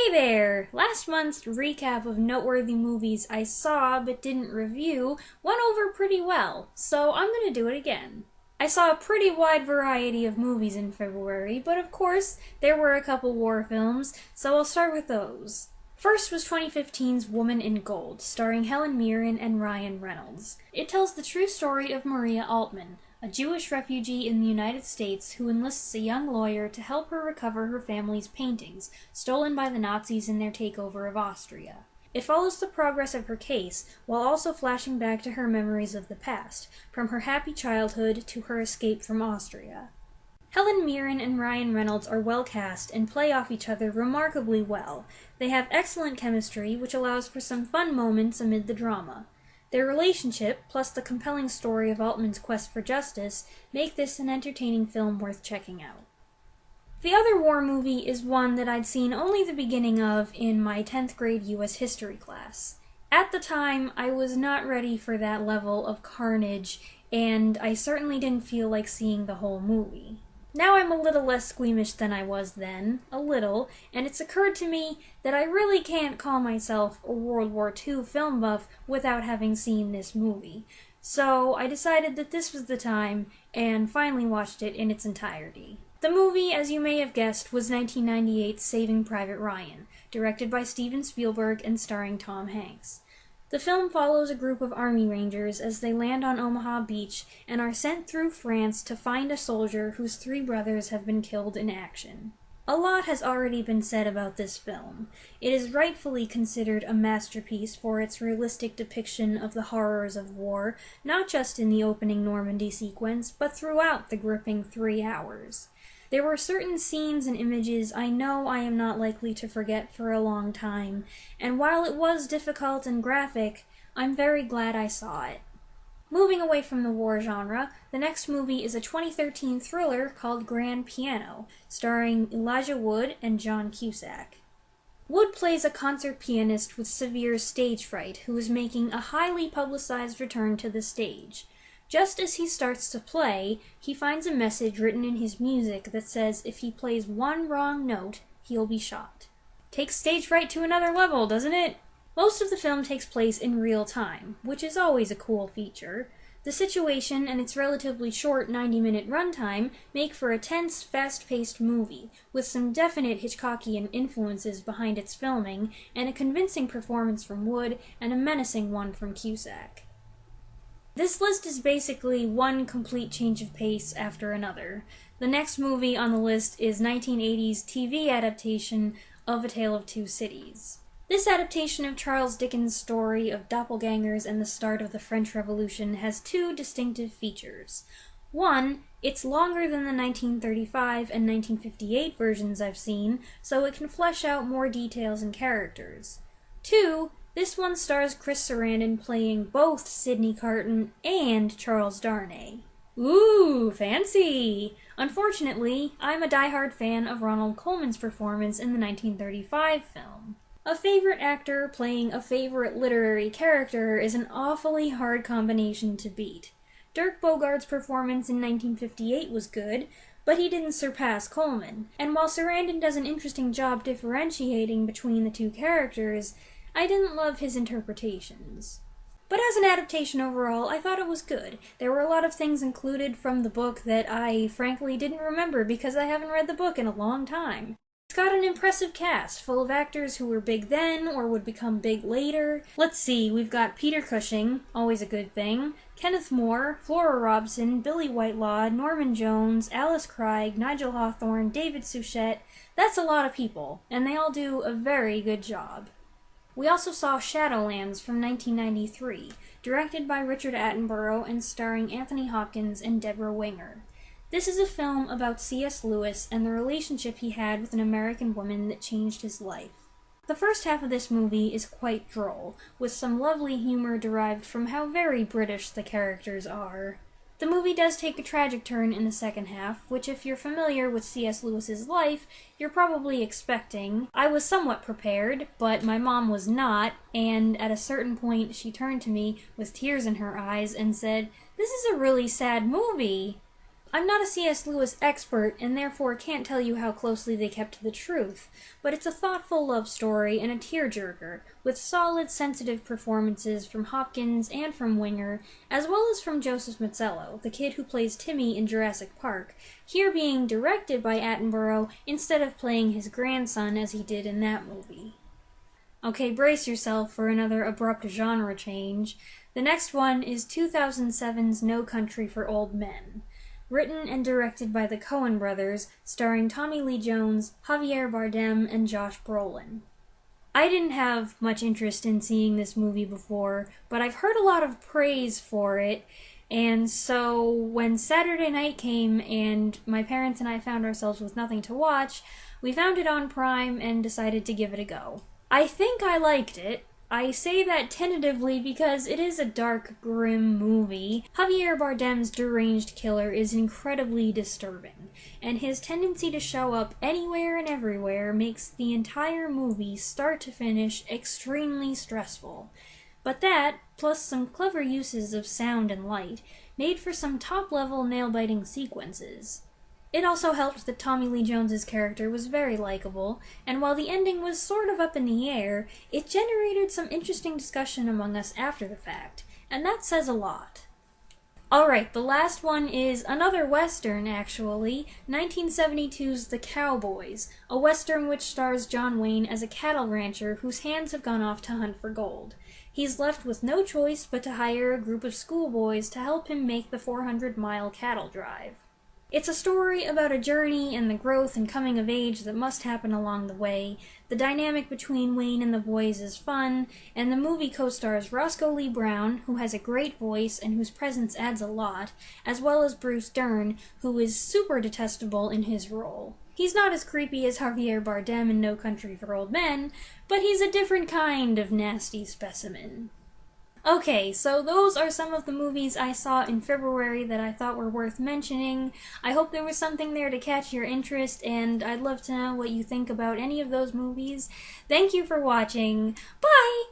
Hey there! Last month's recap of noteworthy movies I saw but didn't review went over pretty well, so I'm gonna do it again. I saw a pretty wide variety of movies in February, but of course, there were a couple war films, so I'll start with those. First was 2015's Woman in Gold, starring Helen Mirren and Ryan Reynolds. It tells the true story of Maria Altman, a Jewish refugee in the United States who enlists a young lawyer to help her recover her family's paintings, stolen by the Nazis in their takeover of Austria. It follows the progress of her case, while also flashing back to her memories of the past, from her happy childhood to her escape from Austria. Helen Mirren and Ryan Reynolds are well cast and play off each other remarkably well. They have excellent chemistry, which allows for some fun moments amid the drama. Their relationship, plus the compelling story of Altman's quest for justice, make this an entertaining film worth checking out. The other war movie is one that I'd seen only the beginning of in my 10th grade U.S. history class. At the time, I was not ready for that level of carnage, and I certainly didn't feel like seeing the whole movie. Now I'm a little less squeamish than I was then, a little, and it's occurred to me that I really can't call myself a World War II film buff without having seen this movie. So I decided that this was the time, and finally watched it in its entirety. The movie, as you may have guessed, was 1998's Saving Private Ryan, directed by Steven Spielberg and starring Tom Hanks. The film follows a group of Army Rangers as they land on Omaha Beach and are sent through France to find a soldier whose 3 brothers have been killed in action. A lot has already been said about this film. It is rightfully considered a masterpiece for its realistic depiction of the horrors of war, not just in the opening Normandy sequence, but throughout the gripping 3 hours. There were certain scenes and images I know I am not likely to forget for a long time, and while it was difficult and graphic, I'm very glad I saw it. Moving away from the war genre, the next movie is a 2013 thriller called Grand Piano, starring Elijah Wood and John Cusack. Wood plays a concert pianist with severe stage fright who is making a highly publicized return to the stage. Just as he starts to play, he finds a message written in his music that says if he plays one wrong note, he'll be shot. Takes stage fright to another level, doesn't it? Most of the film takes place in real time, which is always a cool feature. The situation and its relatively short 90-minute runtime make for a tense, fast-paced movie, with some definite Hitchcockian influences behind its filming, and a convincing performance from Wood and a menacing one from Cusack. This list is basically one complete change of pace after another. The next movie on the list is 1980's TV adaptation of A Tale of Two Cities. This adaptation of Charles Dickens' story of doppelgangers and the start of the French Revolution has 2 distinctive features. One, it's longer than the 1935 and 1958 versions I've seen, so it can flesh out more details and characters. 2, this one stars Chris Sarandon playing both Sidney Carton and Charles Darnay. Ooh, fancy! Unfortunately, I'm a diehard fan of Ronald Colman's performance in the 1935 film. A favorite actor playing a favorite literary character is an awfully hard combination to beat. Dirk Bogart's performance in 1958 was good, but he didn't surpass Colman, and while Sarandon does an interesting job differentiating between the 2 characters, I didn't love his interpretations. But as an adaptation overall, I thought it was good. There were a lot of things included from the book that I frankly didn't remember because I haven't read the book in a long time. It's got an impressive cast, full of actors who were big then or would become big later. Let's see, we've got Peter Cushing, always a good thing, Kenneth More, Flora Robson, Billy Whitelaw, Norman Jones, Alice Craig, Nigel Hawthorne, David Suchet. That's a lot of people, and they all do a very good job. We also saw Shadowlands from 1993, directed by Richard Attenborough and starring Anthony Hopkins and Deborah Winger. This is a film about C.S. Lewis and the relationship he had with an American woman that changed his life. The first half of this movie is quite droll, with some lovely humor derived from how very British the characters are. The movie does take a tragic turn in the second half, which if you're familiar with C.S. Lewis's life, you're probably expecting. I was somewhat prepared, but my mom was not, and at a certain point she turned to me with tears in her eyes and said, "This is a really sad movie." I'm not a C.S. Lewis expert, and therefore can't tell you how closely they kept to the truth, but it's a thoughtful love story and a tearjerker, with solid, sensitive performances from Hopkins and from Winger, as well as from Joseph Mazzello, the kid who plays Timmy in Jurassic Park, here being directed by Attenborough instead of playing his grandson as he did in that movie. Okay, brace yourself for another abrupt genre change. The next one is 2007's No Country for Old Men. Written and directed by the Coen brothers, starring Tommy Lee Jones, Javier Bardem, and Josh Brolin. I didn't have much interest in seeing this movie before, but I've heard a lot of praise for it, and so when Saturday night came and my parents and I found ourselves with nothing to watch, we found it on Prime and decided to give it a go. I think I liked it. I say that tentatively because it is a dark, grim movie. Javier Bardem's deranged killer is incredibly disturbing, and his tendency to show up anywhere and everywhere makes the entire movie, start to finish, extremely stressful. But that, plus some clever uses of sound and light, made for some top-level nail-biting sequences. It also helped that Tommy Lee Jones's character was very likable, and while the ending was sort of up in the air, it generated some interesting discussion among us after the fact, and that says a lot. Alright, the last one is another western, actually, 1972's The Cowboys, a western which stars John Wayne as a cattle rancher whose hands have gone off to hunt for gold. He's left with no choice but to hire a group of schoolboys to help him make the 400-mile cattle drive. It's a story about a journey and the growth and coming of age that must happen along the way. The dynamic between Wayne and the boys is fun, and the movie co-stars Roscoe Lee Brown, who has a great voice and whose presence adds a lot, as well as Bruce Dern, who is super detestable in his role. He's not as creepy as Javier Bardem in No Country for Old Men, but he's a different kind of nasty specimen. Okay, so those are some of the movies I saw in February that I thought were worth mentioning. I hope there was something there to catch your interest, and I'd love to know what you think about any of those movies. Thank you for watching. Bye!